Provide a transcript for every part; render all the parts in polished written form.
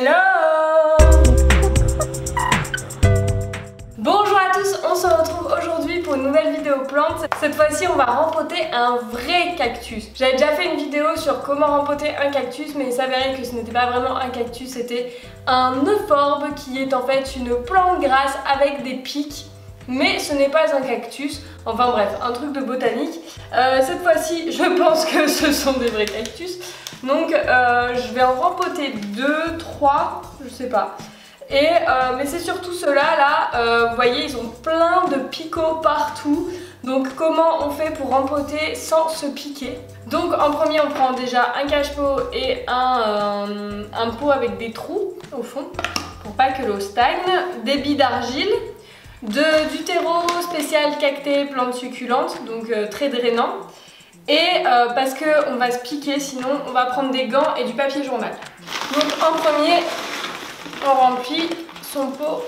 Hello! Bonjour à tous, on se retrouve aujourd'hui pour une nouvelle vidéo plante. Cette fois-ci on va rempoter un vrai cactus. J'avais déjà fait une vidéo sur comment rempoter un cactus, mais il s'avérait que ce n'était pas vraiment un cactus, c'était un euphorbes qui est en fait une plante grasse avec des pics. Mais ce n'est pas un cactus, enfin bref, un truc de botanique. Cette fois-ci, je pense que ce sont des vrais cactus. Donc je vais en rempoter 2, 3, je sais pas. Et mais c'est surtout ceux-là, là, vous voyez, ils ont plein de picots partout. Donc comment on fait pour rempoter sans se piquer? Donc en premier, on prend déjà un cache-pot et un pot avec des trous au fond, pour pas que l'eau stagne, des billes d'argile, du terreau spécial cacté plante succulente, donc très drainant. Et parce qu'on va se piquer, sinon on va prendre des gants et du papier journal. Donc en premier, on remplit son pot,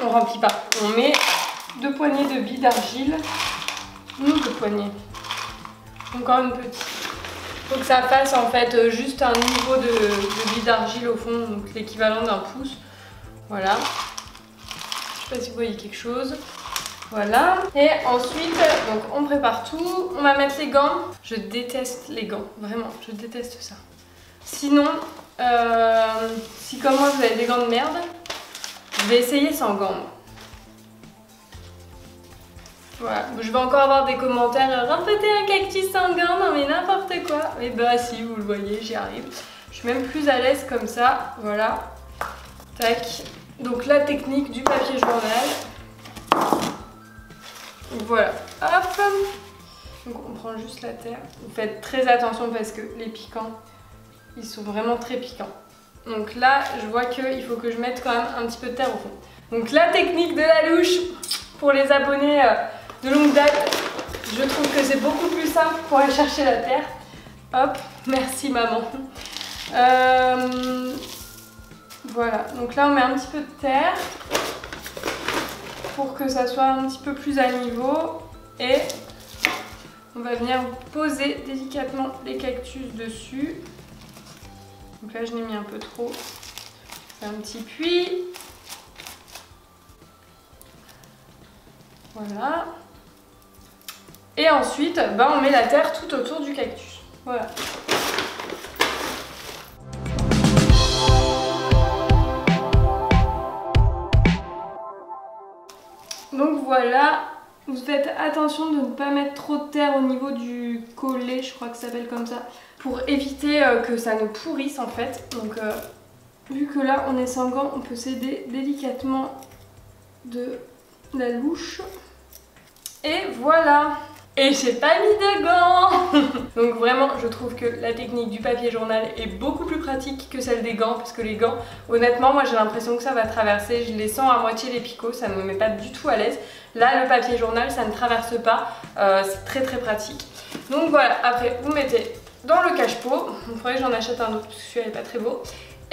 on remplit pas, on met 2 poignées de billes d'argile, 2 poignées, encore une petite. Faut que ça fasse en fait juste un niveau de billes d'argile au fond, donc l'équivalent d'un pouce. Voilà. Je sais pas si vous voyez quelque chose. Voilà. Et ensuite, donc on prépare tout. On va mettre les gants. Je déteste les gants, vraiment, je déteste ça. Sinon, si comme moi vous avez des gants de merde, je vais essayer sans gants. Voilà. Je vais encore avoir des commentaires. Rempoter un cactus sans gants, non mais n'importe quoi. Mais bah si, vous le voyez, j'y arrive. Je suis même plus à l'aise comme ça. Voilà. Tac. Donc la technique du papier journal. Voilà, hop. Donc on prend juste la terre. Vous faites très attention parce que les piquants, ils sont vraiment très piquants. Donc là, je vois qu'il faut que je mette quand même un petit peu de terre au fond. Donc la technique de la louche, pour les abonnés de longue date, je trouve que c'est beaucoup plus simple pour aller chercher la terre. Hop, merci maman. Voilà, donc là on met un petit peu de terre pour que ça soit un petit peu plus à niveau et on va venir poser délicatement les cactus dessus. Donc là je n'ai mis un peu trop, c'est un petit puits. Voilà. Et ensuite on met la terre tout autour du cactus. Voilà. Donc voilà, vous faites attention de ne pas mettre trop de terre au niveau du collet, je crois que ça s'appelle comme ça, pour éviter que ça ne pourrisse en fait. Donc vu que là on est sans gants, on peut s'aider délicatement de la louche. Et voilà! Et j'ai pas mis de gants. Donc vraiment je trouve que la technique du papier journal est beaucoup plus pratique que celle des gants, parce que les gants, honnêtement moi j'ai l'impression que ça va traverser, je les sens à moitié les picots, ça ne me met pas du tout à l'aise. Là le papier journal ça ne traverse pas, c'est très très pratique. Donc voilà, après vous mettez dans le cache-pot, il faudrait que j'en achète un autre parce que celui-là n'est pas très beau.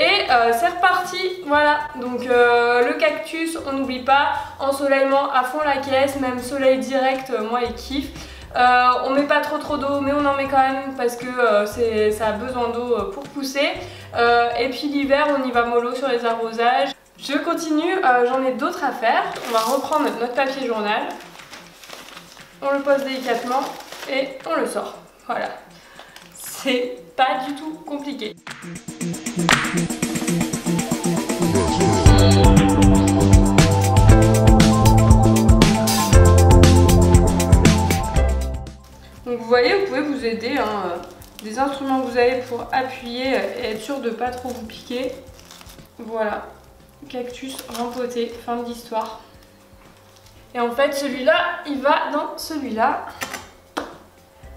Et c'est reparti, voilà, donc le cactus, on n'oublie pas, ensoleillement à fond la caisse, même soleil direct, moi il kiffe. On met pas trop d'eau, mais on en met quand même parce que ça a besoin d'eau pour pousser. Et puis l'hiver, on y va mollo sur les arrosages. Je continue, j'en ai d'autres à faire. On va reprendre notre papier journal, on le pose délicatement et on le sort. Voilà, c'est pas du tout compliqué. Donc vous voyez, vous pouvez vous aider, des instruments que vous avez pour appuyer et être sûr de ne pas trop vous piquer. Voilà, cactus rempoté, fin de l'histoire. Et en fait celui-là, il va dans celui-là.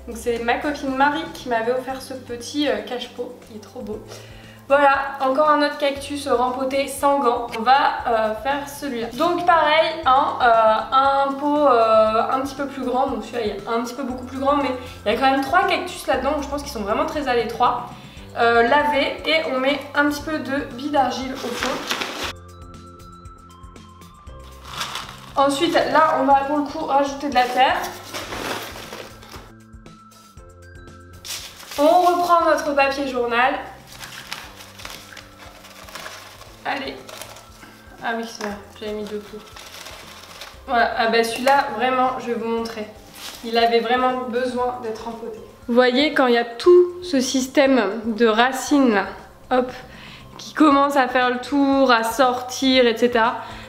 Donc c'est ma copine Marie qui m'avait offert ce petit cache-pot, il est trop beau. Voilà, encore un autre cactus rempoté sans gants. On va faire celui-là. Donc pareil, un pot un petit peu plus grand. Donc celui-là il est un petit peu beaucoup plus grand, mais il y a quand même 3 cactus là-dedans. Je pense qu'ils sont vraiment très à l'étroit. Lavé et on met un petit peu de billes d'argile au fond. Ensuite, là on va pour le coup rajouter de la terre. On reprend notre papier journal. Allez. Ah oui, c'est vrai, j'avais mis 2 pots. Voilà, ah bah celui-là, vraiment, je vais vous montrer. Il avait vraiment besoin d'être rempoté. Vous voyez, quand il y a tout ce système de racines là, hop, qui commence à faire le tour, à sortir, etc.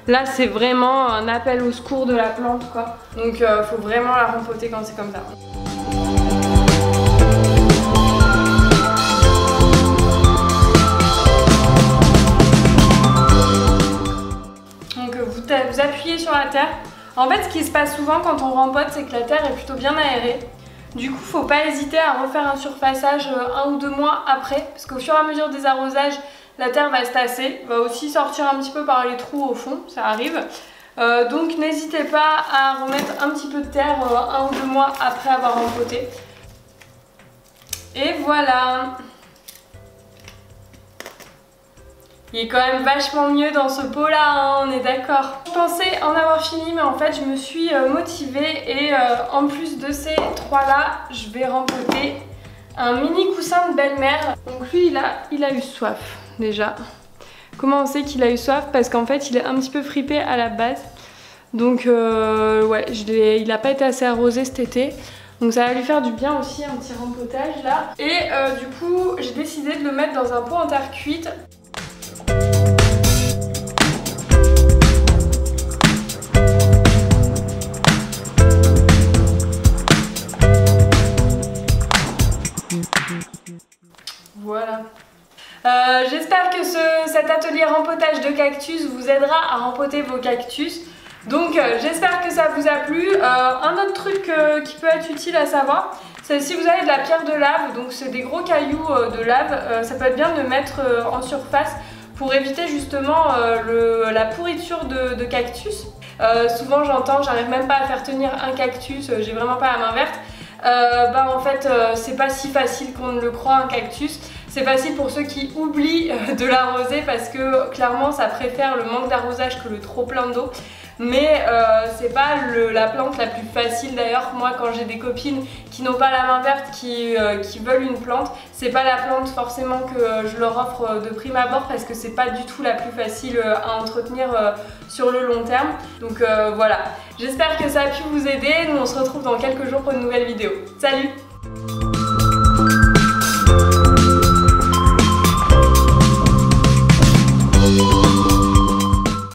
Là, c'est vraiment un appel au secours de la plante, quoi. Donc, faut vraiment la rempoter quand c'est comme ça. Donc, vous appuyez sur la terre. En fait, ce qui se passe souvent quand on rempote, c'est que la terre est plutôt bien aérée. Du coup, faut pas hésiter à refaire un surfaçage 1 ou 2 mois après, parce qu'au fur et à mesure des arrosages, la terre va se tasser, va aussi sortir un petit peu par les trous au fond, ça arrive. Donc n'hésitez pas à remettre un petit peu de terre 1 ou 2 mois après avoir rempoté. Et voilà! Il est quand même vachement mieux dans ce pot là, hein, on est d'accord. Je pensais en avoir fini, mais en fait je me suis motivée et en plus de ces 3 là, je vais rempoter un mini coussin de belle-mère. Donc lui il a eu soif déjà. Comment on sait qu'il a eu soif? Parce qu'en fait il est un petit peu fripé à la base. Donc ouais, il n'a pas été assez arrosé cet été. Donc ça va lui faire du bien aussi, un petit rempotage là. Et du coup j'ai décidé de le mettre dans un pot en terre cuite. Voilà. J'espère que cet atelier rempotage de cactus vous aidera à rempoter vos cactus. Donc j'espère que ça vous a plu. Un autre truc qui peut être utile à savoir, c'est si vous avez de la pierre de lave, donc c'est des gros cailloux de lave, ça peut être bien de mettre en surface pour éviter justement la pourriture de cactus. Souvent j'arrive même pas à faire tenir un cactus, j'ai vraiment pas la main verte. En fait c'est pas si facile qu'on ne le croit un cactus. C'est facile pour ceux qui oublient de l'arroser parce que clairement ça préfère le manque d'arrosage que le trop plein d'eau. Mais c'est pas la plante la plus facile. D'ailleurs moi quand j'ai des copines qui n'ont pas la main verte, qui veulent une plante, c'est pas la plante forcément que je leur offre de prime abord parce que c'est pas du tout la plus facile à entretenir sur le long terme. Donc voilà, j'espère que ça a pu vous aider. Nous on se retrouve dans quelques jours pour une nouvelle vidéo. Salut!